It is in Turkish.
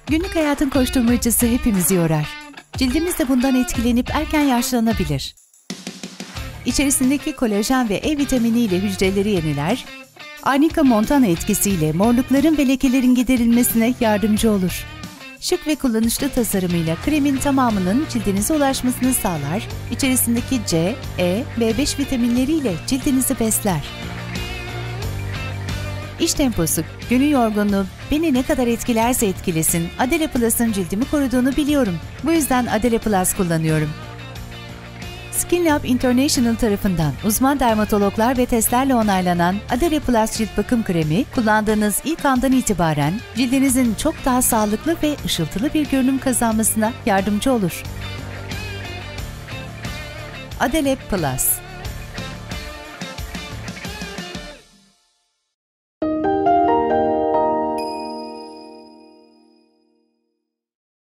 Günlük hayatın koşturmacası hepimizi yorar. Cildimiz de bundan etkilenip erken yaşlanabilir. İçerisindeki kolajen ve E vitamini ile hücreleri yeniler, Arnica Montana etkisiyle morlukların ve lekelerin giderilmesine yardımcı olur. Şık ve kullanışlı tasarımıyla kremin tamamının cildinize ulaşmasını sağlar, içerisindeki C, E, B5 vitaminleriyle cildinizi besler. İş temposu, günün yorgunluğu beni ne kadar etkilerse etkilesin, Adela Plus'ın cildimi koruduğunu biliyorum. Bu yüzden Adela Plus kullanıyorum. Skin Lab International tarafından uzman dermatologlar ve testlerle onaylanan Adela Plus cilt bakım kremi, kullandığınız ilk andan itibaren cildinizin çok daha sağlıklı ve ışıltılı bir görünüm kazanmasına yardımcı olur. Adela Plus.